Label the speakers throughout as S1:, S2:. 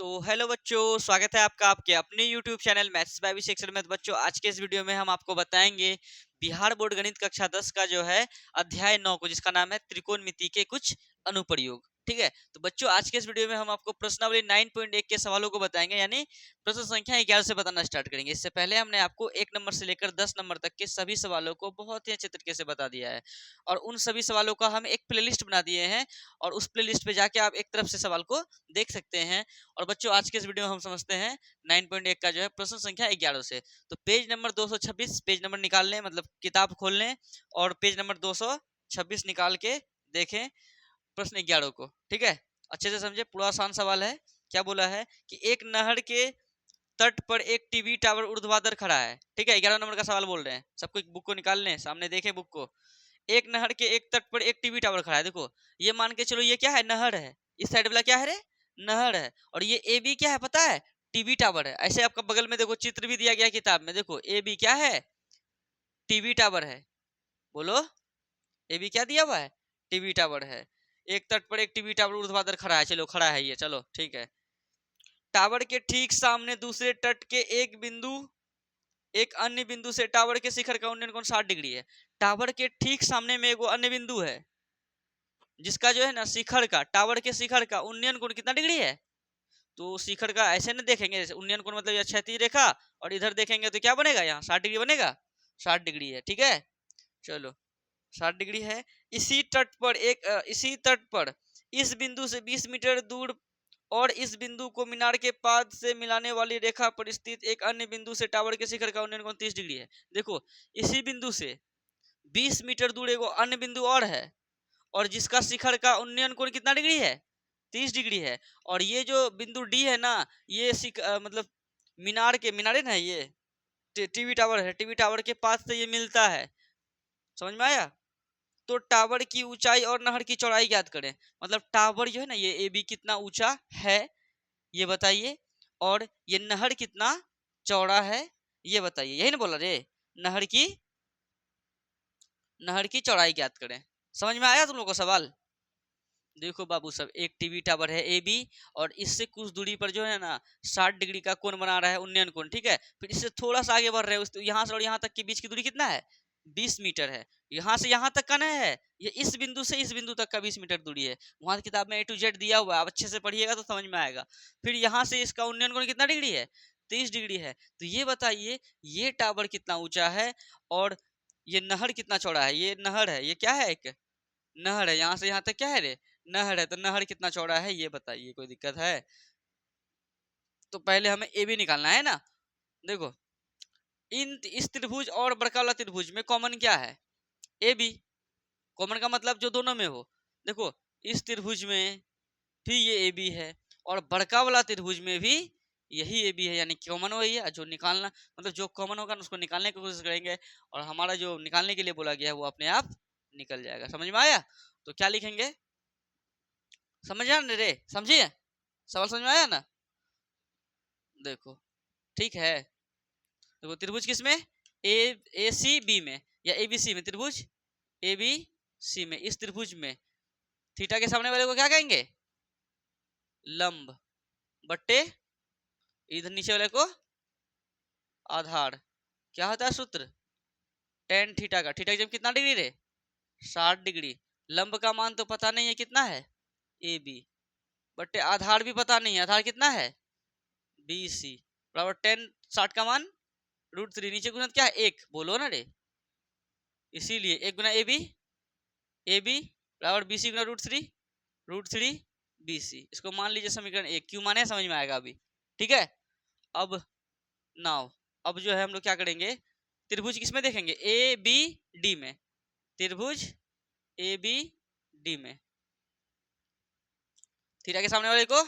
S1: तो हेलो बच्चों, स्वागत है आपका आपके अपने YouTube channel maths by section में। तो बच्चों, आज के इस वीडियो में हम आपको बताएंगे बिहार बोर्ड गणित कक्षा 10 का जो है अध्याय 9 को, जिसका नाम है त्रिकोणमिति के कुछ अनुप्रयोग। ठीक है, तो बच्चों आज के इस वीडियो में हम आपको प्रश्नावली 9.1 के सवालों को बताएंगे, यानी प्रश्न संख्या 11 से बताना स्टार्ट करेंगे। इससे पहले हमने आपको 1 नंबर से लेकर 10 नंबर तक के सभी सवालों को बहुत ही अच्छे तरीके से बता दिया है, और उन सभी सवालों का हम एक प्लेलिस्ट बना दिए हैं, और उस प्लेलिस्ट पे जाके आप एक तरफ से सवाल को देख सकते हैं। और बच्चों आज के इस वीडियो में हम समझते हैं 9.1 का जो है प्रश्न संख्या 11 से। तो पेज नंबर 226 पेज नंबर निकाल लें, मतलब किताब खोल लें और पेज नंबर 226 निकाल के देखें प्रश्न 11 को। ठीक है, अच्छे से समझे, पूरा आसान सवाल है। क्या बोला है कि एक नहर के तट पर एक टीवी टावर ऊर्ध्वाधर खड़ा है। ठीक है, 11 नंबर का सवाल बोल रहे हैं। सबको बुक को निकाल लें, सामने देखें बुक को। एक नहर के एक तट पर एक टीवी टावर खड़ा है। देखो, ये मान के चलो ये क्या है, नहर है। इस साइड वाला क्या है रे, नहर है। और ये ए बी क्या है पता है, टीवी टावर है। ऐसे आपका बगल में देखो चित्र भी दिया गया है किताब में। देखो ए बी क्या है, टीवी टावर है। बोलो, ए बी क्या दिया हुआ है, टीवी टावर है। एक तट पर एक टीवी टावर ऊर्ध्वाधर खड़ा है। चलो खड़ा है ये, चलो ठीक है। टावर के ठीक सामने दूसरे तट के एक अन्य बिंदु से टावर के शिखर का उन्नयन कोण 60 डिग्री है। टावर के ठीक सामने में एक अन्य बिंदु है, जिसका जो है ना शिखर का, टावर के शिखर का उन्नयन कोण कितना डिग्री है। तो शिखर का ऐसे ना देखेंगे, जैसे उन्नयन कोण मतलब यह क्षैतिज रेखा, और इधर देखेंगे तो क्या बनेगा, यहाँ 60 डिग्री बनेगा। 60 डिग्री है, ठीक है। चलो 60 डिग्री है। इसी तट पर इस बिंदु से 20 मीटर दूर और इस बिंदु को मीनार के पाद से मिलाने वाली रेखा पर स्थित एक अन्य बिंदु से टावर के शिखर का उन्नयन कोण 30 डिग्री है। देखो, इसी बिंदु से 20 मीटर दूर एक अन्य बिंदु और है, और जिसका शिखर का उन्नयन कोण कितना डिग्री है, 30 डिग्री है। और ये जो बिंदु डी है ना, ये मतलब मीनारे ना, ये टीवी टावर है, टीवी टावर के पास से ये मिलता है। समझ में आया। तो टावर की ऊंचाई और नहर की चौड़ाई ज्ञात करें। मतलब टावर जो है ना, ये ए बी कितना ऊंचा है ये बताइए, और ये नहर कितना चौड़ा है ये बताइए। यही ना बोला रे, नहर की चौड़ाई ज्ञात करें। समझ में आया तुम लोग को सवाल। देखो बाबू सब, एक टीवी टावर है ए बी, और इससे कुछ दूरी पर जो है ना 60 डिग्री का कोण बना रहा है, उन्नयन कोण। ठीक है, फिर इससे थोड़ा सा आगे बढ़ रहे हैं, यहाँ से और यहाँ तक के बीच की दूरी कितना है, 20 मीटर है। यहाँ से यहाँ तक का नहीं है, ये इस बिंदु से इस बिंदु तक का 20 मीटर दूरी है। वहां किताब में A to Z दिया हुआ है, आप अच्छे से पढ़िएगा तो समझ में आएगा। फिर यहाँ से इसका उन्नयन कोण कितना डिग्री है, 30 डिग्री है। तो ये बताइए, ये टावर कितना ऊंचा है और ये नहर कितना चौड़ा है। ये नहर है, ये क्या है, एक नहर है। यहाँ से यहाँ तक क्या है रे, नहर है। तो नहर कितना चौड़ा है ये बताइए, कोई दिक्कत है। तो पहले हमें ए बी निकालना है ना। देखो, इस त्रिभुज और बड़का वाला त्रिभुज में कॉमन क्या है, ए बी। कॉमन का मतलब जो दोनों में हो। देखो, इस त्रिभुज में भी ये ए बी है, और बड़का वाला त्रिभुज में भी यही ए बी है, यानी कॉमन वही है। जो निकालना मतलब जो कॉमन होगा उसको निकालने की कोशिश करेंगे, और हमारा जो निकालने के लिए बोला गया है वो अपने आप निकल जाएगा। समझ में आया। तो क्या लिखेंगे, समझ आया ना रे, समझिए, सवाल समझ में आया ना। देखो ठीक है, देखो त्रिभुज किस में, ए सी बी में, या ए बी सी में। त्रिभुज ए बी सी में, इस त्रिभुज में थीटा के सामने वाले को क्या कहेंगे, लंब, बट्टे इधर नीचे वाले को आधार। क्या होता है सूत्र, टेन थीटा का। थीटा जब कितना डिग्री रे, 60 डिग्री। लंब का मान तो पता नहीं है कितना है, ए बी, बट्टे आधार भी पता नहीं है, आधार कितना है, बी सी, बराबर 10 60 का मान √3। नीचे गुना क्या है, एक, बोलो ना रे। इसीलिए 1 गुना ए बी बराबर बी सी गुना √3 बी सी। इसको मान लीजिए समीकरण 1। क्यों माने समझ में आएगा अभी। ठीक है, अब नाउ अब जो है हम लोग क्या करेंगे, त्रिभुज किसमें देखेंगे, ए बी डी में। त्रिभुज ए बी डी में थीटा के सामने वाले को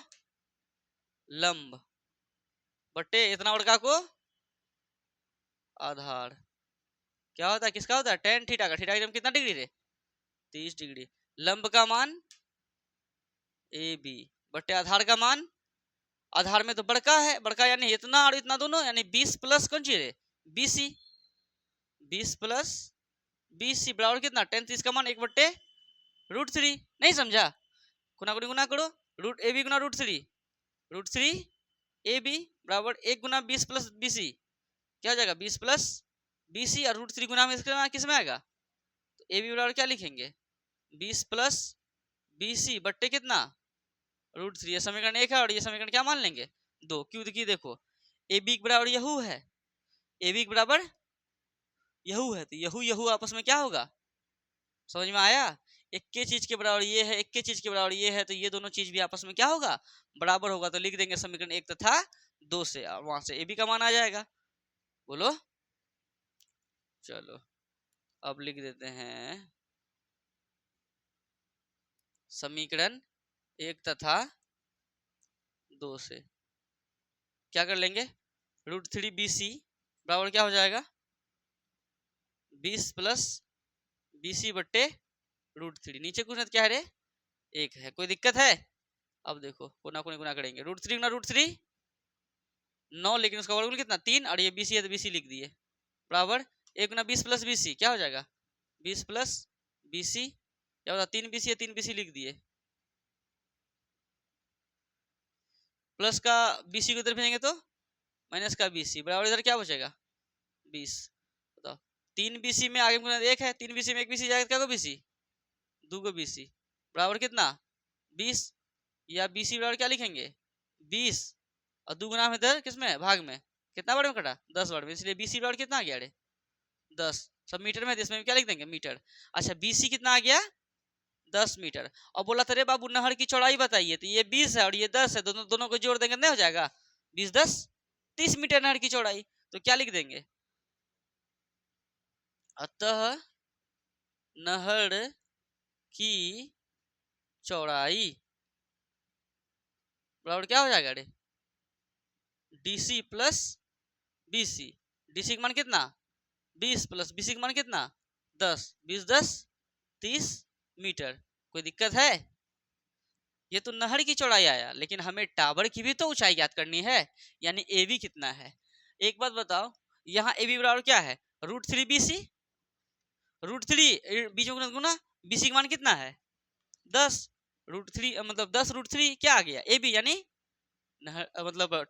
S1: लंब, बट्टे इतना बड़का को आधार। क्या होता है, किसका होता है, टेन थीटा का। थीटा एकदम कितना डिग्री रे, 30 डिग्री। लंब का मान ए बी, बट्टे आधार का मान, आधार में तो बड़का है, बड़का यानी इतना और इतना दोनों, यानी 20 प्लस कौन सी ray, B C. 20 plus B C बराबर कितना, 10। 30 का मान 1/√3। नहीं समझा, गुना करो, रूट ए बी गुना √3 √3 AB बराबर 1 गुना 20 प्लस BC, क्या हो जाएगा 20 प्लस BC, और √3 गुना में किस में आएगा, तो AB बराबर क्या लिखेंगे 20 प्लस BC बट्टे कितना √3। ये समीकरण 1 है और ये समीकरण क्या मान लेंगे 2, क्योंकि देखो AB के बराबर यहू है, AB के बराबर यहू है, तो यहू यहू आपस में क्या होगा, समझ में आया। एक के चीज के बराबर ये है, एक के चीज के बराबर ये है, तो ये दोनों चीज भी आपस में क्या होगा बराबर होगा, तो लिख देंगे समीकरण 1 तथा 2 से, और वहां से AB का मान आ जाएगा। बोलो, चलो अब लिख देते हैं समीकरण 1 तथा 2 से क्या कर लेंगे, √3 BC बराबर क्या हो जाएगा 20 प्लस BC बट्टे √3, नीचे कुछ क्या है रे 1 है, कोई दिक्कत है। अब देखो कोना कोने गुना करेंगे, √3 गुना √3 9, लेकिन उसका वर्गमूल कितना 3, और ये BC है तो BC लिख दिए बराबर 1 गुना 20 प्लस BC क्या हो जाएगा 20 प्लस BC, क्या होता 3 BC है 3 BC लिख दिए, प्लस का BC को इधर भेजेंगे तो माइनस का BC बराबर इधर क्या बचेगा 20। बताओ 3 BC में आगे गुना 1 है, 3 BC में 1 BC जाएगा, क्या को BC 2 को BC बराबर कितना 20, या BC बराबर क्या लिखेंगे 20, और 2 गुना में इधर किसमें भाग में कितना बार में कटा 10 बार में, इसलिए BC बराबर कितना आ गया रे 10, सब मीटर में, इसमें क्या लिख देंगे मीटर। अच्छा BC कितना आ गया 10 मीटर, और बोला था रे बाबू नहर की चौड़ाई बताइए, तो ये 20 है और ये 10 है, दोनों दोनों को जोड़ देंगे नहीं हो जाएगा 20 10 30 मीटर नहर की चौड़ाई, तो क्या लिख देंगे, अतः नहर की चौड़ाई बराबर क्या हो जाएगा रे DC प्लस BC, DC का मान कितना 20 प्लस BC का मान कितना 10, 20 10 30 मीटर, कोई दिक्कत है। ये तो नहर की चौड़ाई आया, लेकिन हमें टावर की भी तो ऊंचाई ज्ञात करनी है, यानी AB कितना है। एक बात बताओ, यहाँ AB बराबर क्या है √3 BC, √3 बीच में गुना BC का मान कितना है 10, √3 मतलब 10 √3 क्या आ गया AB, यानी नहर मतलब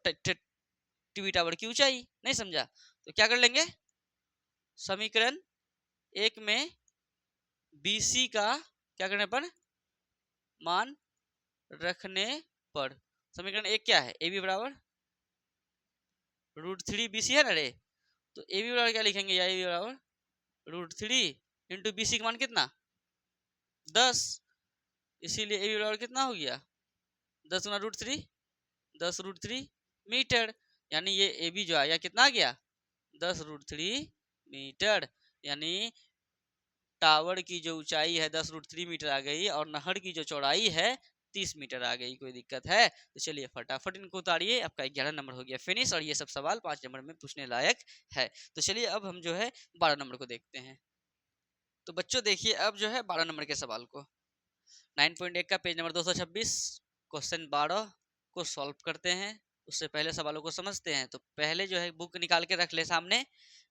S1: टीवी टावर की ऊंचाई, नहीं समझा, तो क्या कर लेंगे समीकरण 1 में BC का क्या करने पर मान रखने पर, समीकरण 1 क्या है AB बराबर √3 BC है ना रे, तो AB बराबर क्या लिखेंगे, या AB बराबर √3 इंटू BC का मान कितना 10, इसीलिए AB बराबर कितना हो गया 10 गुना √3 10 √3 मीटर, यानी ये AB जो आया कितना आ गया 10 √3 मीटर, यानी टावर की जो ऊंचाई है 10 √3 मीटर आ गई, और नहर की जो चौड़ाई है 30 मीटर आ गई। कोई दिक्कत है, तो चलिए फटाफट इनको उतारिए, आपका 11 नंबर हो गया फिनिश, और ये सब सवाल 5 नंबर में पूछने लायक है। तो चलिए अब हम जो है 12 नंबर को देखते हैं। तो बच्चों देखिए अब जो है 12 नंबर के सवाल को, 9.1 का पेज नंबर 226 क्वेश्चन 12 को सॉल्व करते हैं। उससे पहले सवालों को समझते हैं, तो पहले जो है बुक निकाल के रख ले सामने।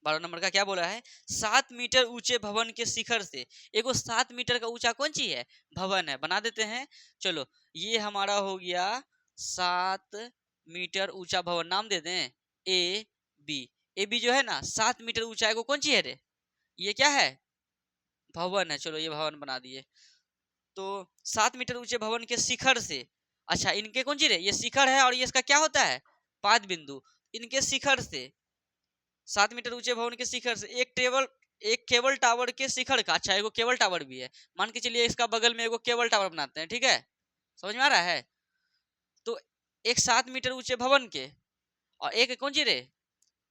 S1: 12 नंबर का क्या बोला है, 7 मीटर ऊंचे भवन के शिखर से, एगो 7 मीटर का ऊंचा कौन चीज है भवन है, बना देते हैं। चलो ये हमारा हो गया 7 मीटर ऊंचा भवन, नाम दे दें AB। AB जो है ना 7 मीटर ऊंचा है, वो कौन चीज है रे, ये क्या है भवन है, चलो ये भवन बना दिए। तो 7 मीटर ऊंचे भवन के शिखर से, अच्छा इनके कौन सी रे, ये शिखर है और ये इसका क्या होता है पाद बिंदु, इनके शिखर से 7 मीटर ऊंचे भवन के शिखर से एक केबल टावर के शिखर का, अच्छा एगो केबल टावर भी है, मान के चलिए इसका बगल में एगो केबल टावर बनाते हैं, ठीक है समझ में आ रहा है। तो एक 7 मीटर ऊंचे भवन के, और एक कौन सी रे,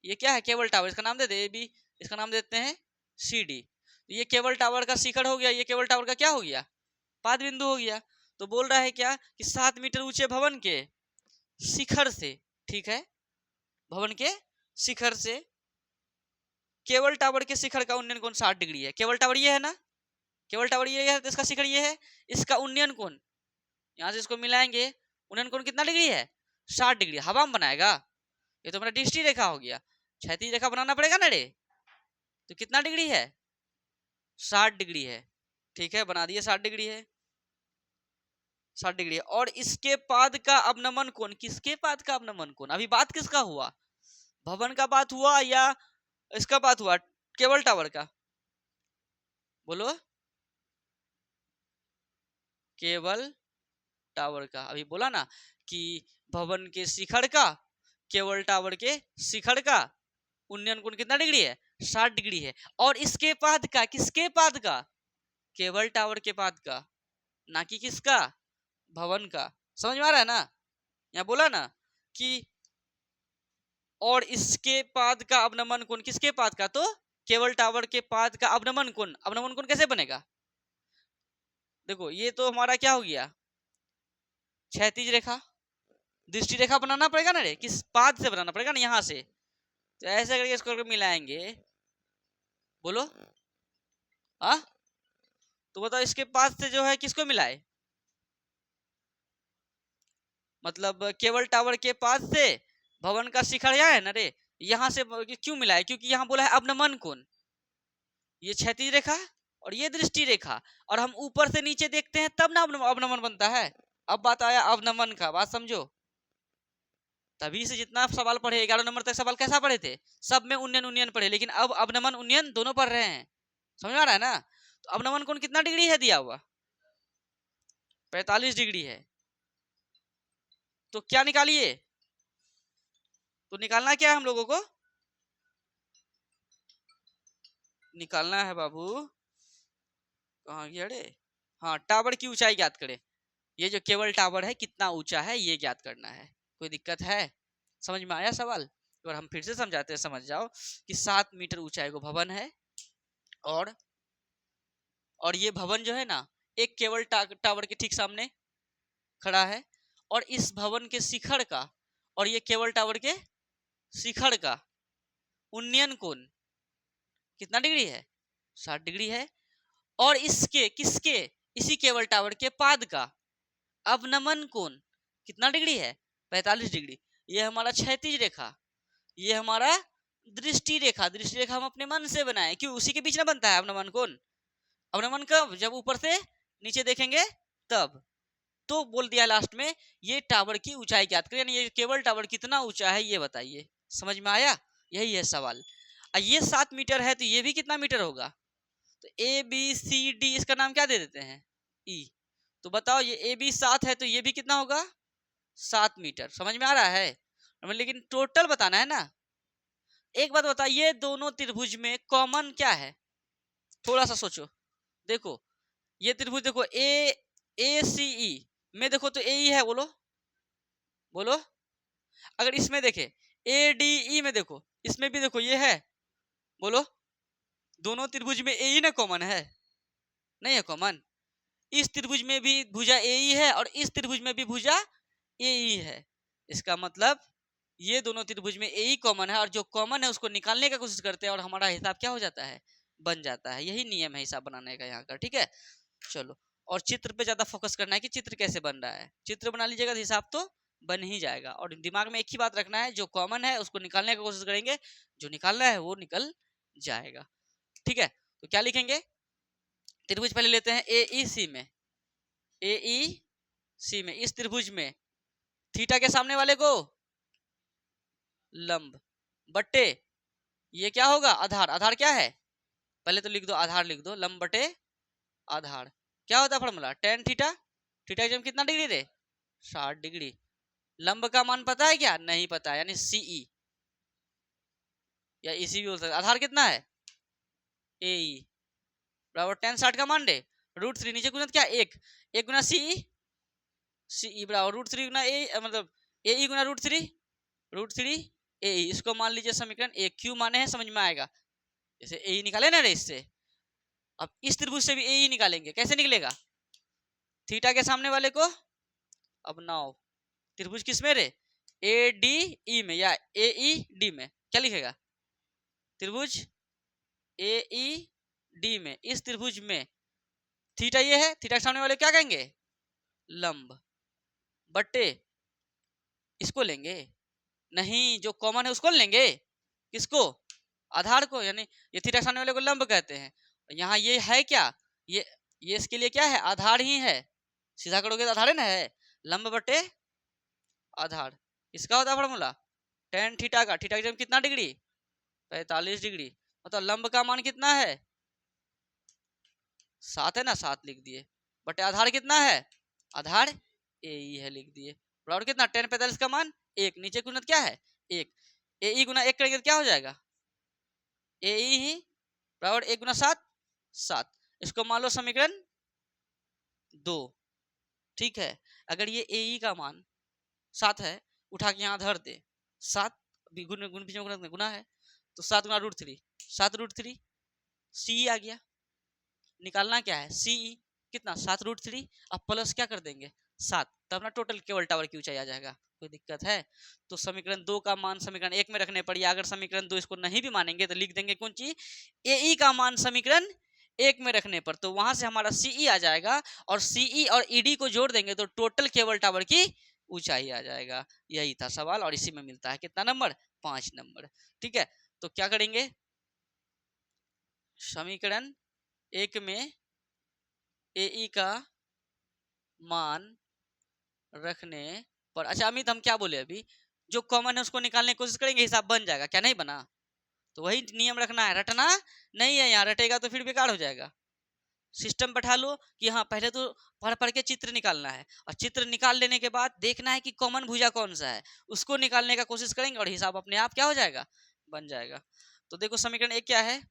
S1: ये क्या है केबल टावर, इसका नाम दे दे AB, इसका नाम देते हैं CD। ये केबल टावर का शिखर हो गया, ये केबल टावर का क्या हो गया पाद बिंदु हो गया। तो बोल रहा है क्या कि 7 मीटर ऊंचे भवन के शिखर से, ठीक है भवन के शिखर से केबल टावर के शिखर का उन्नयन कोण 60 डिग्री है। केबल टावर ये है ना, केबल टावर ये है तो इसका शिखर ये है, इसका उन्नयन कोण यहाँ से इसको मिलाएंगे, उन्नयन कोण कितना डिग्री है 60 डिग्री, हवा में बनाएगा, ये तो मेरा दृष्टि रेखा हो गया, क्षैतिज रेखा बनाना पड़ेगा ना रे, तो कितना डिग्री है 60 डिग्री है, ठीक है बना दिए 60 डिग्री है। 60 डिग्री है। और इसके पाद का अवनमन कोण, किसके पाद का अवनमन कोण, अभी बात किसका हुआ, भवन का बात हुआ या इसका बात हुआ, केबल टावर का, बोलो, केबल टावर का। अभी बोला ना कि भवन के शिखर का, केबल टावर के शिखर का उन्नयन कोण कितना डिग्री है, 60 डिग्री है। और इसके पाद का, किसके पाद का, केबल टावर के पाद का, ना कि किसका, भवन का। समझ में आ रहा है ना, यहाँ बोला ना कि और इसके पाद का अवनमन कोण, किसके पाद का, तो केबल टावर के पाद का अवनमन कोण। अवनमन कोण कैसे बनेगा, देखो ये तो हमारा क्या हो गया, क्षैतिज रेखा, दृष्टि रेखा बनाना पड़ेगा ना रे, किस पाद से बनाना पड़ेगा ना, यहाँ से। तो ऐसे करके इसको मिलाएंगे, बोलो, हाँ, तो बताओ इसके पाद से जो है किसको मिलाए, मतलब केबल टावर के पाद से भवन का शिखर यहाँ है ना रे, यहाँ से क्यों मिलाए, क्योंकि यहाँ बोला है अवनमन कोण, ये क्षैतिज रेखा और ये दृष्टि रेखा, और हम ऊपर से नीचे देखते हैं तब ना अवनमन बनता है। अब बात आया अवनमन का, बात समझो। तभी से जितना सवाल पढ़े 11 नंबर तक सवाल कैसा पढ़े थे, सब में उन्नयन उन्नयन पढ़े, लेकिन अब अवनमन उन्नयन दोनों पढ़ रहे हैं। समझ में आ रहा है ना। तो अवनमन कोण कितना डिग्री है दिया हुआ, 45 डिग्री है। तो क्या निकालिए, तो निकालना क्या है हम लोगों को, निकालना है बाबू, कहाँ गया रे, हाँ, टावर की ऊंचाई ज्ञात करें। ये जो केबल टावर है कितना ऊंचा है ये ज्ञात करना है। कोई दिक्कत है, समझ में आया सवाल। और हम फिर से समझाते हैं, समझ जाओ कि 7 मीटर ऊंचाई को भवन है, और ये भवन जो है ना एक केबल टावर के ठीक सामने खड़ा है, और इस भवन के शिखर का और ये केबल टावर के शिखर का उन्नयन कोण कितना डिग्री है, 60 डिग्री है। और इसके किसके, इसी केबल टावर के पाद का अवनमन कोण कितना डिग्री है, 45 डिग्री। ये हमारा क्षैतिज रेखा, ये हमारा दृष्टि रेखा। दृष्टि रेखा हम अपने मन से बनाए, क्यों, उसी के बीच में बनता है अवनमन कोण। अवनमन कब, जब ऊपर से नीचे देखेंगे तब। तो बोल दिया लास्ट में ये टावर की ऊंचाई ज्ञात करें, यानी ये केबल टावर कितना ऊंचा है ये बताइए। समझ में आया, यही है सवाल। ये 7 मीटर है तो ये भी कितना मीटर होगा, तो ए बी सी डी इसका नाम क्या दे देते हैं, ई। तो बताओ ये ए बी 7 है तो ये भी कितना होगा, 7 मीटर। समझ में आ रहा है, लेकिन टोटल बताना है ना। एक बात बताइए, दोनों त्रिभुज में कॉमन क्या है, थोड़ा सा सोचो। देखो ये त्रिभुज देखो ए सी ई में देखो तो ए ई है, बोलो बोलो। अगर इसमें देखे ए डी ई में देखो, इसमें भी देखो ये है, बोलो। दोनों त्रिभुज में ए ई ना कॉमन है, नहीं है कॉमन। इस त्रिभुज में भी भुजा ए ई है और इस त्रिभुज में भी भुजा ए ई है। इसका मतलब ये दोनों त्रिभुज में ए ई कॉमन है, और जो कॉमन है उसको निकालने का कोशिश करते हैं और हमारा हिसाब क्या हो जाता है, बन जाता है। यही नियम है हिसाब बनाने का यहाँ का, ठीक है। चलो, और चित्र पे ज्यादा फोकस करना है कि चित्र कैसे बन रहा है। चित्र बना लीजिएगा तो हिसाब तो बन ही जाएगा। और दिमाग में एक ही बात रखना है, जो कॉमन है उसको निकालने की कोशिश करेंगे, जो निकालना है वो निकल जाएगा, ठीक है। तो क्या लिखेंगे, त्रिभुज पहले लेते हैं ए ई सी में, ए ई सी में इस त्रिभुज में थीटा के सामने वाले को लंब बट्टे ये क्या होगा, आधार। आधार क्या है, पहले तो लिख दो, आधार लिख दो, लंब बटे आधार। क्या होता है फॉर्मूला, टेन थीटा। थीटा की कितना डिग्री रे, 60 डिग्री। लंब का मान पता है क्या, नहीं पता है, यानी सीई या इसी भी बोल सकते। आधार कितना है, ए बराबर टेन 60 का मान दे, √3 नीचे गुना क्या, एक गुना सी बराबर √3 गुना ए, मतलब ए गुना √3 ए। इसको मान लीजिए समीकरण ए, क्यू माने हैं, समझ में आएगा। जैसे ए निकाले ना रे इससे, अब इस त्रिभुज से भी ए निकालेंगे, कैसे निकलेगा, थीटा के सामने वाले को, अब नाउ त्रिभुज किस में रे, ए डी ई में या ए ई डी में, क्या लिखेगा, त्रिभुज ए ई डी में। इस त्रिभुज में थीटा ये है, थीटा के सामने वाले क्या कहेंगे, लंब बट्टे इसको लेंगे, नहीं जो कॉमन है उसको लेंगे, किसको, आधार को, यानी ये थीटा के सामने वाले को लंब कहते हैं। यहाँ ये है क्या, ये इसके लिए क्या है, आधार ही है, सीधा करोगे तो आधार है ना, है लंब बटे आधार। इसका होता है फॉर्मूला टेन थीटा का, थीटा की जगह कितना डिग्री 45 डिग्री, मतलब लंब का मान कितना है 7 है ना, 7 लिख दिए, बटे आधार कितना है, आधार ए ई है लिख दिए, बराबर कितना 10 45 का मान 1, नीचे गुणत क्या है 1, ए ई गुना 1 करेंगे तो क्या हो जाएगा ए ई ही बराबर 1 गुना 7 7, इसको मान लो समीकरण 2। ठीक है, अगर ये ए ई का मान 7 है, उठा के यहाँ धर दे, 7 गुण गुण बीच में गुना है, तो 7 गुना √3, 7 √3 सी आ गया, निकालना क्या है सी कितना 7 √3, अब प्लस क्या कर देंगे 7, तब ना टोटल केवल टावर की ऊंचाई आ जाएगा, कोई दिक्कत है। तो समीकरण 2 का मान समीकरण 1 में रखने पर, या अगर समीकरण 2 इसको नहीं भी मानेंगे तो लिख देंगे कौन चीज ए ई का मान समीकरण 1 में रखने पर, तो वहां से हमारा सीई आ जाएगा, और सीई और ईडी को जोड़ देंगे तो टोटल केबल टावर की ऊंचाई आ जाएगा। यही था सवाल, और इसी में मिलता है कितना नंबर 5 नंबर। ठीक है, तो क्या करेंगे समीकरण 1 में ए ई का मान रखने पर, अच्छा अमित हम क्या बोले अभी, जो कॉमन है उसको निकालने की कोशिश करेंगे, हिसाब बन जाएगा क्या, नहीं बना तो वही नियम रखना है, रटना नहीं है, यहाँ रटेगा तो फिर बेकार हो जाएगा। सिस्टम बैठा लो कि हाँ पहले तो पढ़ पढ़ के चित्र निकालना है, और चित्र निकाल लेने के बाद देखना है कि कॉमन भुजा कौन सा है, उसको निकालने का कोशिश करेंगे और हिसाब अपने आप क्या हो जाएगा बन जाएगा। तो देखो समीकरण 1 क्या है,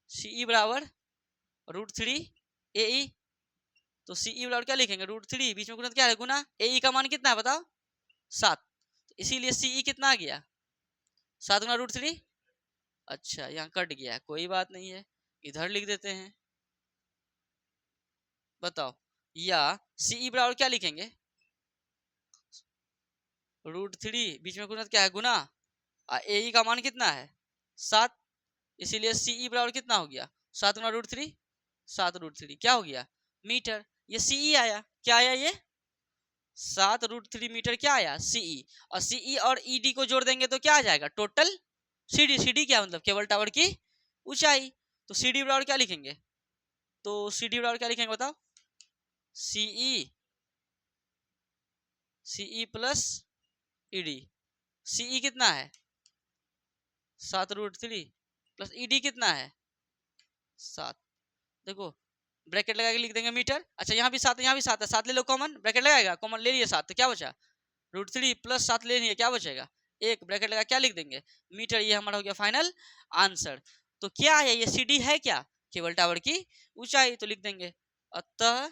S1: सी बराबर √3 ए ई, तो सी ई बराबर क्या लिखेंगे √3, बीच में गुणा क्या है गुना, ए ई का मान कितना है बताओ 7, तो इसीलिए सी ई कितना आ गया 7 गुना √3। अच्छा यहाँ कट गया, कोई बात नहीं है, इधर लिख देते हैं, बताओ, या सी ई बराबर क्या लिखेंगे √3, बीच में गुना क्या है गुना, ए ई का मान कितना है 7, इसीलिए सी ई बराबर कितना हो गया 7 गुना √3, 7 √3 क्या हो गया मीटर, ये सी ई आया, क्या आया ये 7 √3 मीटर क्या आया सीई, और सीई और ईडी को जोड़ देंगे तो क्या आ जाएगा टोटल सीडी, सीडी क्या मतलब केबल टावर की ऊंचाई, तो सीडी बराबर क्या लिखेंगे, तो सीडी बराबर क्या लिखेंगे बताओ CE, CE plus ED, CE कितना है 7 √3 प्लस ईडी कितना है 7, देखो ब्रैकेट लगा के लिख देंगे मीटर, अच्छा यहाँ भी 7 यहाँ भी 7 है, 7 ले लो कॉमन, ब्रैकेट लगाएगा कॉमन ले लिए 7, तो क्या बचा √3 प्लस 7 ले लिए क्या बचेगा 1, ब्रैकेट लगा क्या लिख देंगे मीटर, ये हमारा हो गया फाइनल आंसर। तो क्या है ये सी डी है क्या केबल टावर की ऊंचाई, तो लिख देंगे अतः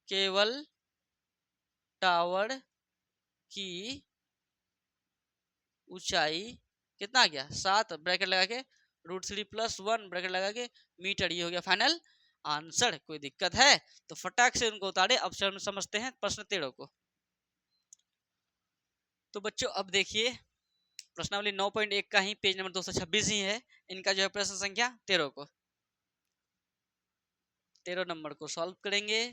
S1: केबल टावर की ऊंचाई कितना आ गया 7, ब्रैकेट लगा के √3 प्लस 1 ब्रैकेट लगा के मीटर, ये हो गया फाइनल आंसर। कोई दिक्कत है तो फटाक से उनको उतारे। अब समझते हैं प्रश्न 13 को। तो बच्चों अब देखिए प्रश्नावली 9.1 का ही पेज नंबर 226 ही है, इनका जो है प्रश्न संख्या 13 को, 13 नंबर को सॉल्व करेंगे।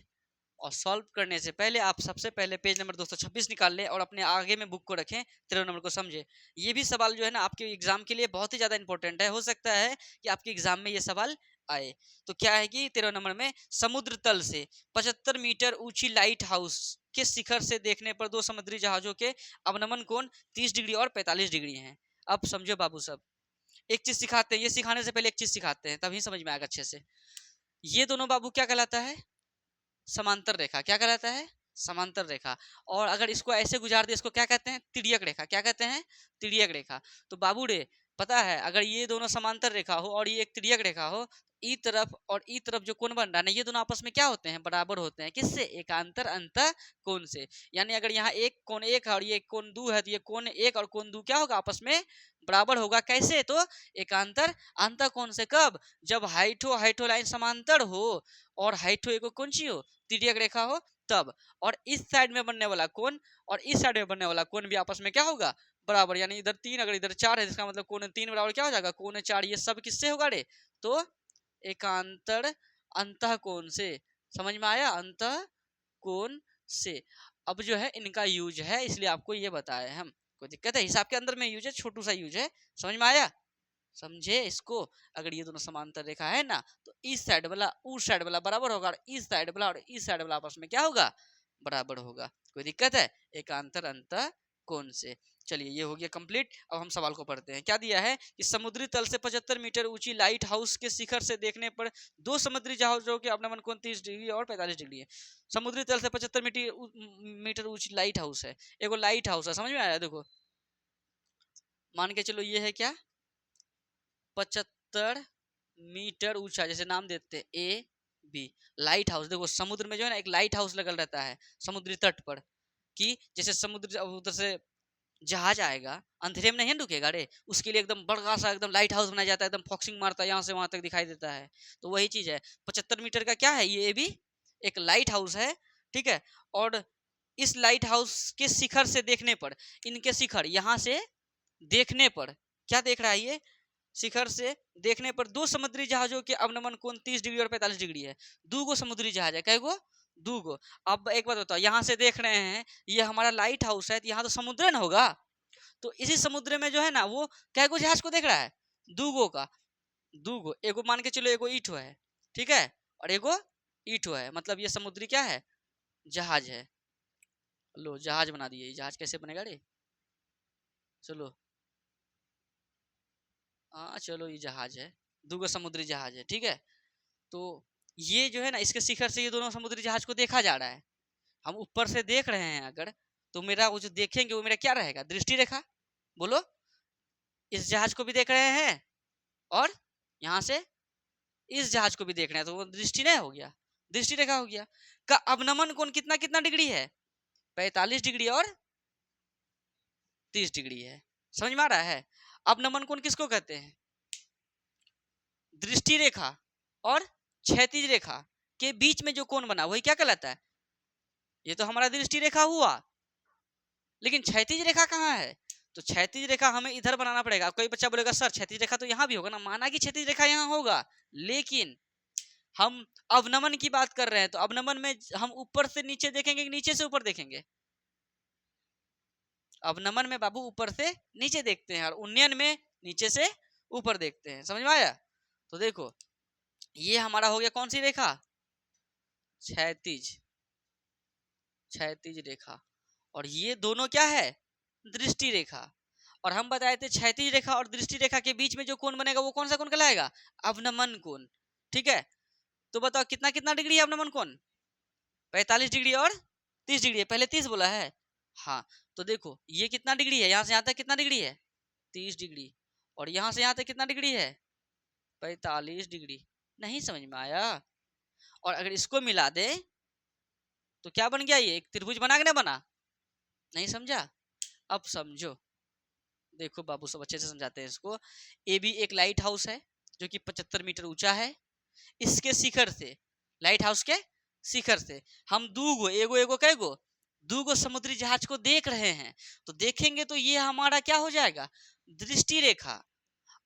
S1: और सॉल्व करने से पहले आप सबसे पहले पेज नंबर 226 निकाल लें और अपने आगे में बुक को रखें, 13 नंबर को समझे। ये भी सवाल जो है ना आपके एग्जाम के लिए बहुत ही ज्यादा इंपॉर्टेंट है, हो सकता है कि आपके एग्जाम में ये सवाल आए। तो क्या है कि 13 नंबर में समुद्र तल से 75 मीटर ऊंची लाइट हाउस के शिखर से देखने पर दो समुद्री जहाजों के अवनमन कोण 30 डिग्री और 45 डिग्री हैं। अब समझो बाबू सब, एक चीज सिखाते हैं, ये सिखाने से पहले एक चीज सिखाते हैं तभी समझ में आएगा अच्छे से। ये दोनों बाबू क्या कहलाता है समांतर रेखा, क्या कहलाता है समांतर रेखा। और अगर इसको ऐसे गुजार दे इसको क्या कहते हैं तिर्यक रेखा, क्या कहते हैं तिर्यक रेखा। तो बाबू रे पता है अगर ये दोनों समांतर रेखा हो और ये एक तिर्यक रेखा हो, ई तरफ और ई तरफ जो कोण बन रहा है ना, ये दोनों आपस में क्या होते हैं बराबर होते हैं, किससे एकांतर अंत कोण से। यानी अगर यहाँ एक कोण 1 है और ये कोण 2 है, तो ये कोण 1 और कोण 2 क्या होगा आपस में बराबर होगा, कैसे तो एकांतर अंत कोण से। कब जब हाइटो लाइन समांतर हो और हाइटो एक कौन सी हो तिर्यक रेखा हो तब, और इस साइड में बनने वाला कोण और इस साइड में बनने वाला कोण भी आपस में क्या होगा बराबर। यानी इधर 3 अगर इधर 4 है, इसका मतलब कोण 3 बराबर क्या हो जाएगा कोण 4, ये सब किससे होगा रे तो एकांतर अंतः कोण से। समझ में आया अंतः कोण से। अब जो है इनका यूज है इसलिए आपको ये बताया हम, कोई दिक्कत है हिसाब के अंदर में यूज है, छोटू सा यूज है, समझ में आया। समझे इसको? अगर ये दोनों समांतर रेखा है ना, तो इस साइड वाला उस साइड वाला बराबर होगा, और इस साइड वाला और इस साइड वाला आपस में क्या होगा, बराबर होगा। कोई दिक्कत है? एकांतर अंत कोण से। चलिए ये हो गया कंप्लीट। अब हम सवाल को पढ़ते हैं। क्या दिया है कि समुद्री तल से 75 मीटर ऊंची लाइट हाउस के शिखर से देखने पर दो समुद्री जहाजों के अपनमन कोण 30 डिग्री और 45 डिग्री है। समुद्री तल से 75 मीटर ऊंची लाइट हाउस है। एगो लाइट हाउस है, समझ में आया? देखो मान के चलो ये है क्या, 75 मीटर ऊंचा, जैसे नाम देते हैं ए बी लाइट हाउस। देखो समुद्र में जो है ना एक लाइट हाउस लगल रहता है समुद्री तट पर, कि जैसे समुद्र उधर से जहाज आएगा, अंधेरे में नहीं रुकेगा रे, उसके लिए एकदम बड़ा सा एकदम लाइट हाउस बनाया जाता है, एकदम फॉक्सिंग मारता है, यहाँ से वहां तक दिखाई देता है। तो वही चीज है, 75 मीटर का क्या है, ये भी एक लाइट हाउस है, ठीक है। और इस लाइट हाउस के शिखर से देखने पर, इनके शिखर यहाँ से देखने पर क्या देख रहा है ये, शिखर से देखने पर दो समुद्री जहाजों के अवनमन कोण 30 डिग्री और 45 डिग्री है। दो गो समुद्री जहाज है, कैगो, दो गो। अब एक बात बताओ, यहाँ से देख रहे हैं ये हमारा लाइट हाउस है, तो यहाँ तो समुद्र न होगा, तो इसी समुद्र में जो है ना वो कैगो जहाज को देख रहा है, दो गो का, दो गो, एगो मान के चलो एगो ईंटो है, ठीक है, और एगो ईंटो है, मतलब ये समुद्री क्या है, जहाज है। लो जहाज बना दिए, जहाज कैसे बनेगा रे, चलो हाँ चलो ये जहाज है, दो गो समुद्री जहाज है, ठीक है। तो ये जो है ना इसके शिखर से ये दोनों समुद्री जहाज को देखा जा रहा है, हम ऊपर से देख रहे हैं अगर, तो मेरा वो जो देखेंगे वो मेरा क्या रहेगा, दृष्टि रेखा। बोलो, इस जहाज को भी देख रहे हैं और यहाँ से इस जहाज को भी देख रहे हैं, तो वो दृष्टि नहीं हो गया, दृष्टि रेखा हो गया। का अवनमन कोण कितना कितना डिग्री है, 45 डिग्री और 30 डिग्री है। समझ में आ रहा है? अवनमन कोण किसको कहते हैं, दृष्टि रेखा और क्षैतिज रेखा के बीच में जो कोण बना वही क्या कहलाता है, ये तो हमारा दृष्टि रेखा हुआ, लेकिन क्षैतिज रेखा कहाँ है, तो क्षैतिज रेखा हमें इधर बनाना पड़ेगा। कोई बच्चा बोलेगा सर क्षैतिज रेखा तो यहाँ भी होगा ना, माना कि क्षैतिज रेखा यहाँ होगा, लेकिन हम अवनमन की बात कर रहे हैं, तो अवनमन में हम ऊपर से नीचे देखेंगे कि नीचे से ऊपर देखेंगे, अवनमन में बाबू ऊपर से नीचे देखते हैं, और उन्नयन में नीचे से ऊपर देखते हैं। समझ में आया? तो देखो ये हमारा हो गया कौन सी रेखा, क्षैतिज, क्षैतिज रेखा, और ये दोनों क्या है, दृष्टि रेखा। और हम बताए थे क्षैतिज रेखा और दृष्टि रेखा के बीच में जो कोण बनेगा वो कौन सा कोण कहलाएगा, अवनमन कोण, ठीक है। तो बताओ कितना कितना डिग्री है अवनमन कोण, 45 डिग्री और 30 डिग्री है, पहले 30 बोला है, हाँ। तो देखो ये कितना डिग्री है, यहाँ से यहाँ तक कितना डिग्री है, 30 डिग्री, और यहाँ से यहाँ तक कितना डिग्री है, 45 डिग्री। नहीं समझ में आया? और अगर इसको मिला दे तो क्या बन गया, ये एक त्रिभुज बना कि ना बना, नहीं समझा? अब समझो, देखो बाबू सब अच्छे से समझाते हैं इसको। ए बी एक लाइट हाउस है जो कि 75 मीटर ऊंचा है, इसके शिखर से, लाइट हाउस के शिखर से हम दूगो, एगो एगो कैगो, दूगो समुद्री जहाज को देख रहे हैं। तो देखेंगे तो ये हमारा क्या हो जाएगा, दृष्टि रेखा।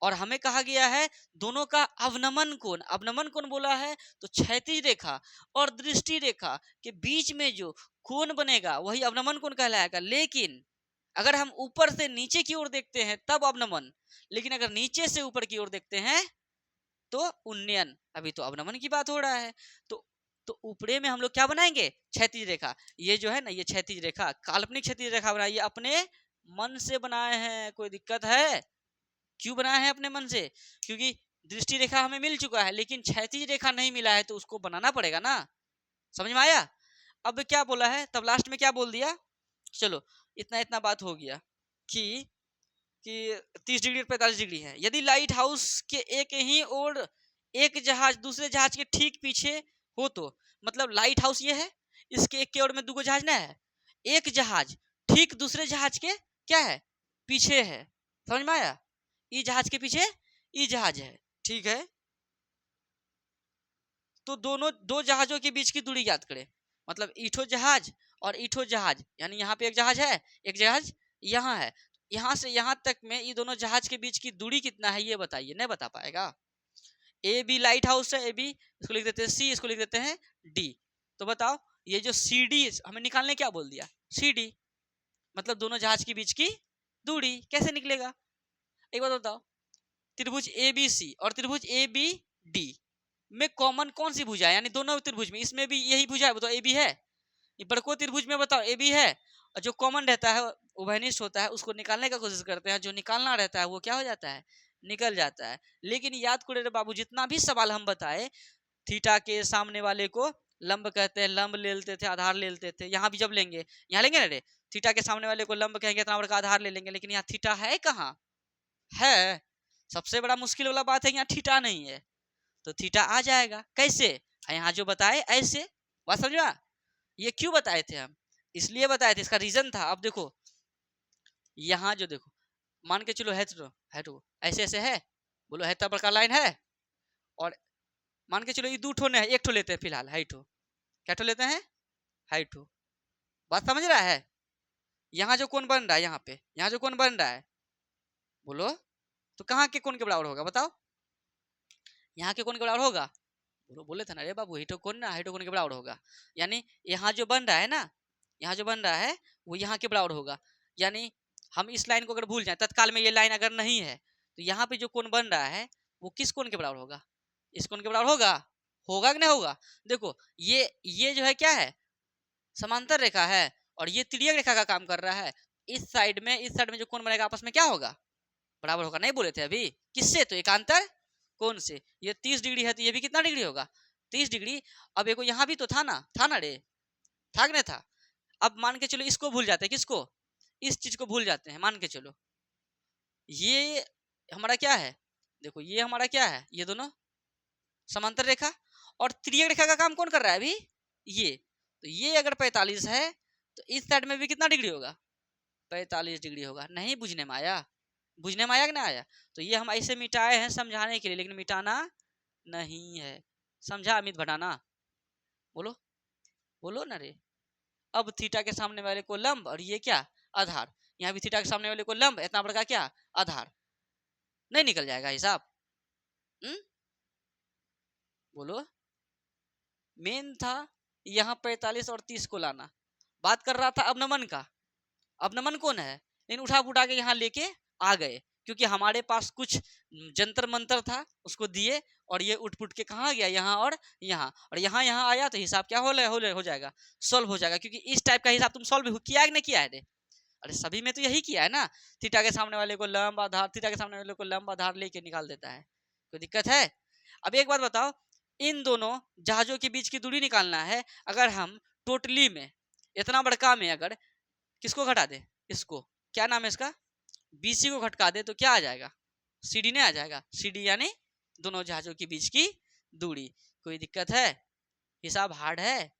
S1: और हमें कहा गया है दोनों का अवनमन कोण, अवनमन कोण बोला है तो क्षैतिज रेखा और दृष्टि रेखा के बीच में जो कोण बनेगा वही अवनमन कोण कहलाएगा। लेकिन अगर हम ऊपर से नीचे की ओर देखते हैं तब अवनमन, लेकिन अगर नीचे से ऊपर की ओर देखते हैं तो उन्नयन। अभी तो अवनमन की बात हो रहा है, तो ऊपरे में हम लोग क्या बनाएंगे, क्षैतिज रेखा। ये जो है ना ये क्षैतिज रेखा, काल्पनिक क्षैतिज रेखा बनाई, ये अपने मन से बनाए हैं। कोई दिक्कत है? क्यों बनाया है अपने मन से, क्योंकि दृष्टि रेखा हमें मिल चुका है, लेकिन क्षैतिज रेखा नहीं मिला है, तो उसको बनाना पड़ेगा ना। समझ में आया? अब क्या बोला है, तब लास्ट में क्या बोल दिया, चलो इतना इतना बात हो गया कि 30 डिग्री और 45 डिग्री है। यदि लाइट हाउस के एक ही ओर एक जहाज दूसरे जहाज के ठीक पीछे हो तो, मतलब लाइट हाउस ये है, इसके एक के ओर में दो जहाज ना है, एक जहाज ठीक दूसरे जहाज के क्या है, पीछे है। समझ में आया? ई जहाज के पीछे ई जहाज है, ठीक है। तो दोनों दो जहाजों के बीच की दूरी ज्ञात करें, मतलब ईठो जहाज और ईठो जहाज, यानी यहाँ पे एक जहाज है, एक जहाज यहाँ है, यहाँ से यहाँ तक में ये दोनों जहाज के बीच की दूरी कितना है ये बताइए। नहीं बता पाएगा। ए बी लाइट हाउस है, ए बी, इसको लिख देते हैं सी, इसको लिख देते हैं डी। तो बताओ ये जो सी डी हमें निकालने क्या बोल दिया, सी डी, मतलब दोनों जहाज के बीच की दूरी कैसे निकलेगा, एक बात बताओ। त्रिभुज ABC और त्रिभुज ABD में कॉमन कौन सी भुजा है, यानी दोनों त्रिभुज में इसमें भी यही भुजा है, बताओ AB है। ये बड़को त्रिभुज में बताओ AB है, और जो कॉमन रहता है उभयनिष्ठ होता है उसको निकालने का कोशिश करते हैं, जो निकालना रहता है वो क्या हो जाता है, निकल जाता है। लेकिन याद करो रे बाबू, जितना भी सवाल हम बताए, थीटा के सामने वाले को लंब कहते हैं, लंब ले लेते थे, आधार ले लेते थे। यहाँ भी जब लेंगे, यहाँ लेंगे ना रे, थीटा के सामने वाले को लंब कहेंगे, इतना बड़ा आधार ले लेंगे, लेकिन यहाँ थीटा है कहाँ है। सबसे बड़ा मुश्किल वाला बात है यहाँ थीटा नहीं है, तो थीटा आ जाएगा कैसे, यहाँ जो बताए ऐसे। बात समझा, ये क्यों बताए थे हम, इसलिए बताए थे, इसका रीजन था। अब देखो यहाँ जो देखो, मान के चलो है तो ऐसे ऐसे है, बोलो है तब बड़का लाइन है, और मान के चलो ये दो ठो नहीं है, एक ठो लेते हैं फिलहाल, है ठो, क्या ठो लेते हैं, है ठो। बात समझ रहा है, यहाँ जो कौन बन रहा है, यहाँ पे यहाँ जो कौन बन रहा है, बोलो तो कहाँ के कौन के बराबर होगा बताओ, यहाँ के कौन के बराबर होगा, बोलो, बोले थे ना रे बाबू, हिटो कौन ना, हिटो कौन के बराबर होगा। यानी यहाँ जो बन रहा है ना, यहाँ जो बन रहा है वो यहाँ के बराबर होगा। यानी हम इस लाइन को अगर भूल जाए, तत्काल में ये लाइन अगर नहीं है, तो यहाँ पे जो कोण बन रहा है वो किस कोण के बराबर होगा, इस कोण के बराबर होगा, होगा कि नहीं होगा। देखो ये जो है क्या है, समांतर रेखा है, और ये तिर्यक रेखा का काम कर रहा है। इस साइड में जो कोण बनेगा आपस में क्या होगा, बराबर होगा। नहीं बोले थे अभी, किससे, तो एकांतर कोण से। ये 30 डिग्री है तो ये भी कितना डिग्री होगा, 30 डिग्री। अब देखो यहाँ भी तो था ना रे, था कि नहीं था। अब मान के चलो इसको भूल जाते हैं, किसको, इस चीज को भूल जाते हैं। मान के चलो ये हमारा क्या है, देखो ये हमारा क्या है, ये दोनों समांतर रेखा, और त्रियक रेखा का काम कौन कर रहा है अभी, ये। तो ये अगर 45 है तो इस साइड में भी कितना डिग्री होगा, 45 डिग्री होगा। नहीं बुझने में आया, बुझने में आया कि नहीं आया। तो ये हम ऐसे मिटाए हैं समझाने के लिए, लेकिन मिटाना नहीं है, समझा अमित भटाना, बोलो बोलो ना रे। अब थीटा के सामने वाले को लंब, और ये क्या, आधार। यहाँ भी थीटा के सामने वाले को लंब, इतना बड़ा क्या, आधार। नहीं निकल जाएगा हिसाब, बोलो। मेन था यहाँ 45 और 30 को लाना, बात कर रहा था अवनमन का। अवनमन कौन है, इन उठा फुटा के यहाँ लेके आ गए, क्योंकि हमारे पास कुछ जंतर मंतर था, उसको दिए, और ये उठ पुट के कहाँ गया, यहाँ और यहाँ, और यहाँ आया, तो हिसाब क्या हो जाएगा, सॉल्व हो जाएगा। क्योंकि इस टाइप का हिसाब तुम सॉल्व किया है कि नहीं किया है रे, अरे सभी में तो यही किया है ना। थीटा के सामने वाले को लंब आधार, थीटा के सामने वाले को लंब आधार लेके निकाल देता है, कोई दिक्कत है। अब एक बात बताओ, इन दोनों जहाजों के बीच की दूरी निकालना है। अगर हम टोटली में इतना बड़का में अगर किसको घटा दे, इसको क्या नाम है इसका, BC को घटका दे, तो क्या आ जाएगा, CD नहीं आ जाएगा। CD यानी दोनों जहाजों के बीच की दूरी। कोई दिक्कत है, हिसाब हार्ड है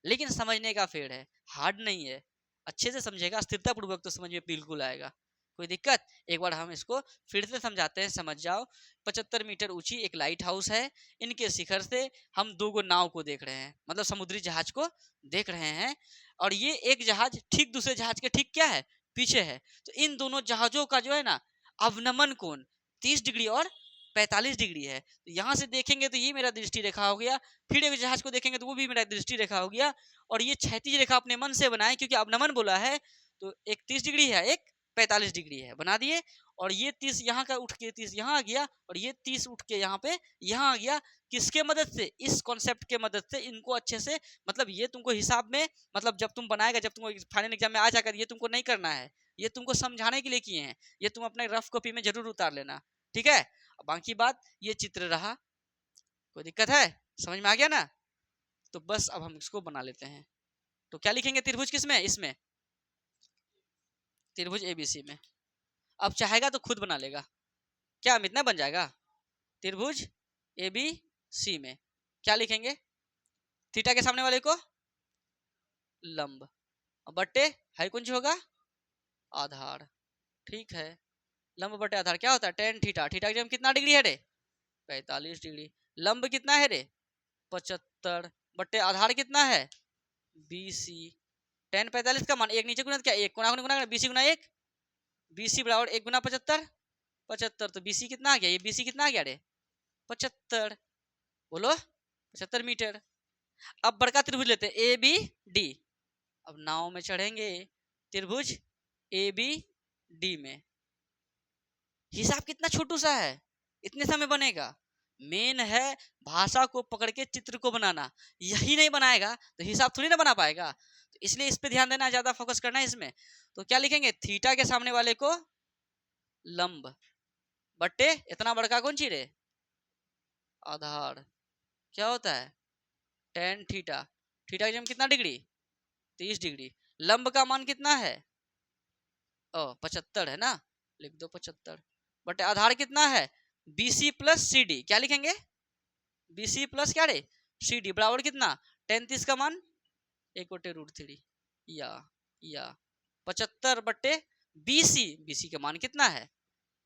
S1: लेकिन समझने का फेर है, हार्ड नहीं है। अच्छे से समझेगा, स्थिरता पूर्वक, तो समझ में बिल्कुल आएगा। कोई दिक्कत, एक बार हम इसको फिर से समझाते हैं, समझ जाओ। 75 मीटर ऊंची एक लाइट हाउस है, इनके शिखर से हम 2 नाव को देख रहे हैं, मतलब समुद्री जहाज को देख रहे हैं, और ये एक जहाज ठीक दूसरे जहाज के ठीक क्या है, पीछे है। तो इन दोनों जहाजों का जो है ना अवनमन कोण 30 डिग्री और 45 डिग्री है। तो यहाँ से देखेंगे तो ये मेरा दृष्टि रेखा हो गया, फिर एक जहाज को देखेंगे तो वो भी मेरा दृष्टि रेखा हो गया, और ये क्षैतिज रेखा अपने मन से बनाए, क्योंकि अवनमन बोला है, तो एक 30 डिग्री है, एक 45 डिग्री है, बना दिए। और ये 30 यहाँ का उठ के 30 यहाँ आ गया, और ये 30 उठ के यहाँ पे यहाँ आ गया। किसके मदद से, इस कॉन्सेप्ट के मदद से। इनको अच्छे से, मतलब ये तुमको हिसाब में, मतलब जब तुम बनाएगा, जब तुमको फाइनल एग्जाम में आ जाकर, ये तुमको नहीं करना है, ये तुमको समझाने के लिए किए हैं, ये तुम अपने रफ कॉपी में जरूर उतार लेना, ठीक है। बाकी बात, ये चित्र रहा, कोई दिक्कत है, समझ में आ गया ना। तो बस अब हम इसको बना लेते हैं। तो क्या लिखेंगे, त्रिभुज किसमें, इसमें त्रिभुज ABC में। अब चाहेगा तो खुद बना लेगा, क्या अमित ना बन जाएगा। त्रिभुज ABC में क्या लिखेंगे, थीटा के सामने वाले को लंब, बट्टे है कौन सी होगा, आधार, ठीक है। लंब बटे आधार क्या होता है, tan थीटा, थीटा की कितना डिग्री है रे, 45 डिग्री। लंब कितना है रे, 75, बट्टे आधार कितना है, BC। tan 45 का मान एक नीचे गुना क्या, एक गुना गुना BC गुना एक, BC बराबर 1 गुना 75, 75 तो BC कितना आ गया, ये BC कितना आ गया रे, 75, बोलो 75 मीटर। अब बड़का त्रिभुज लेते हैं ABD। अब नाव में चढ़ेंगे त्रिभुज ABD में, हिसाब कितना छोटू सा है, इतने समय बनेगा। मेन है भाषा को पकड़ के चित्र को बनाना, यही नहीं बनाएगा तो हिसाब थोड़ी ना बना पाएगा। तो इसलिए इस पे ध्यान देना, ज्यादा फोकस करना है इसमें। तो क्या लिखेंगे, थीटा के सामने वाले को लंब बट्टे इतना बड़का कौन चीज है, आधार। क्या होता है, टेन थीटा। थीटा की जगह कितना डिग्री, 30 डिग्री। लंब का मान कितना है, 75 है ना, लिख दो 75 बटे आधार कितना है, BC प्लस CD। क्या लिखेंगे, BC प्लस क्या रे, CD बराबर कितना, 10 का मान 1/√3 या 75 बट्टे BC का मान कितना है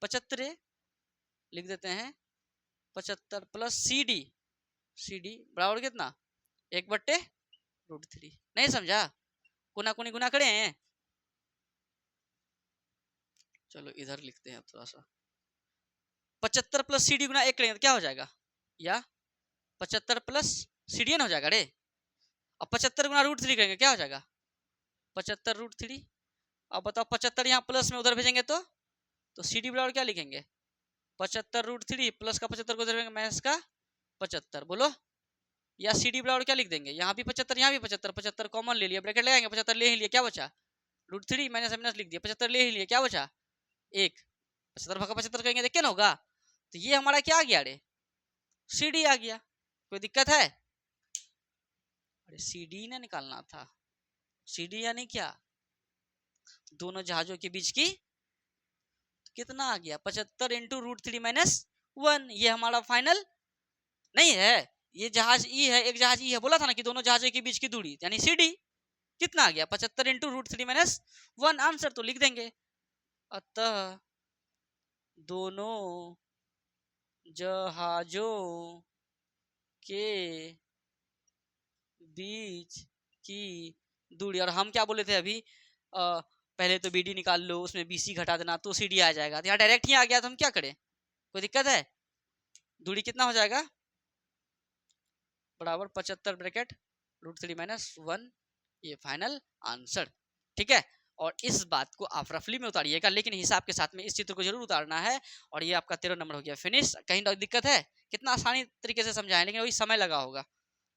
S1: 75, लिख देते हैं 75 प्लस CD बराबर कितना 1/√3। नहीं समझा, गुना कुनी गुना करें, चलो इधर लिखते हैं थोड़ा सा। 75 प्लस CD गुना 1 करेंगे तो क्या हो जाएगा, या 75 प्लस CD हो जाएगा रे। अब 75 गुना √3 करेंगे क्या हो जाएगा, 75√3। अब बताओ 75 यहाँ प्लस में उधर भेजेंगे तो CD बराबर क्या लिखेंगे, 75√3 प्लस का 75 को उधर भेजेंगे माइनस का 75, बोलो। या CD बराबर क्या लिख देंगे, यहाँ भी 75 यहाँ भी 75, 75 कॉमन ले लिया, ब्रैकेट लगाएंगे, 75 ले ही लिया, क्या बचा √3 माइनस माइनस लिख दिया, 75 ले ही लिया, क्या बचा 1, 75 भागा 75 करेंगे देखिए ना होगा। तो ये हमारा क्या आ गया रे, CD आ गया। कोई दिक्कत है, अरे CD ना निकालना था, CD यानी क्या, दोनों जहाजों के बीच की, कितना आ गया 75 इंटू √3 माइनस 1। ये हमारा फाइनल नहीं है, ये जहाज ई है, एक जहाज ई है, बोला था ना कि दोनों जहाजों के बीच की दूरी यानी CD कितना आ गया 75 इंटू √3 माइनस 1। आंसर तो लिख देंगे, अतः दोनों जहाजों के बीच की दूरी, और हम क्या बोले थे अभी, पहले तो BD निकाल लो, उसमें BC घटा देना तो CD आ जाएगा। तो यहाँ डायरेक्ट ही आ गया तो हम क्या करें, कोई दिक्कत है, दूरी कितना हो जाएगा बराबर 75 ब्रैकेट √3 माइनस 1, ये फाइनल आंसर। ठीक है, और इस बात को आप रफली में उतारिएगा, लेकिन हिसाब के साथ में इस चित्र को जरूर उतारना है। और ये आपका 13 नंबर हो गया फिनिश। कहीं दिक्कत है, कितना आसानी तरीके से समझाएं, लेकिन वही समय लगा होगा,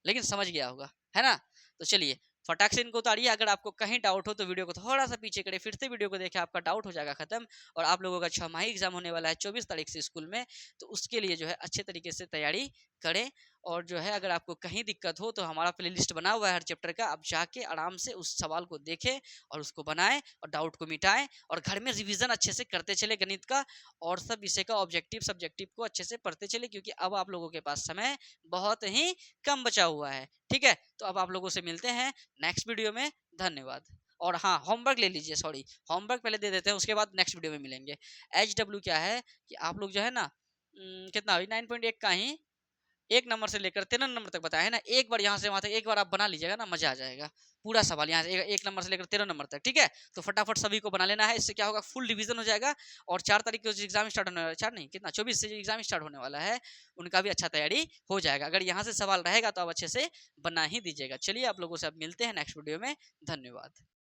S1: लेकिन समझ गया होगा, है ना। तो चलिए फटाक से इनको उतारिए। अगर आपको कहीं डाउट हो तो वीडियो को थोड़ा सा पीछे करें, फिर से वीडियो को देखें, आपका डाउट हो जाएगा खत्म। और आप लोगों का 6 माही एग्जाम होने वाला है 24 तारीख से स्कूल में, तो उसके लिए जो है अच्छे तरीके से तैयारी करें। और जो है अगर आपको कहीं दिक्कत हो तो हमारा प्लेलिस्ट बना हुआ है हर चैप्टर का, आप जाके आराम से उस सवाल को देखें और उसको बनाएं और डाउट को मिटाएं, और घर में रिवीजन अच्छे से करते चले गणित का, और सब विषय का ऑब्जेक्टिव सब्जेक्टिव को अच्छे से पढ़ते चले, क्योंकि अब आप लोगों के पास समय बहुत ही कम बचा हुआ है। ठीक है, तो अब आप लोगों से मिलते हैं नेक्स्ट वीडियो में, धन्यवाद। और हाँ, होमवर्क ले लीजिए, सॉरी होमवर्क पहले दे देते हैं, उसके बाद नेक्स्ट वीडियो में मिलेंगे। HW क्या है कि आप लोग जो है ना, कितना अभी 9.1 का ही 1 नंबर से लेकर 13 नंबर तक बताया है ना, एक बार यहाँ से वहां तक एक बार आप बना लीजिएगा ना, मजा आ जाएगा। पूरा सवाल यहाँ से 1 नंबर से लेकर 13 नंबर तक। ठीक है, तो फटाफट सभी को बना लेना है, इससे क्या होगा फुल रिवीजन हो जाएगा। और 4 तारीख को एग्जाम स्टार्ट होने वाला है, 4 नहीं कितना 24 से एग्जाम स्टार्ट होने वाला है, उनका भी अच्छा तैयारी हो जाएगा। अगर यहाँ से सवाल रहेगा तो आप अच्छे से बना ही दीजिएगा। चलिए आप लोगों से अब मिलते हैं नेक्स्ट वीडियो में, धन्यवाद।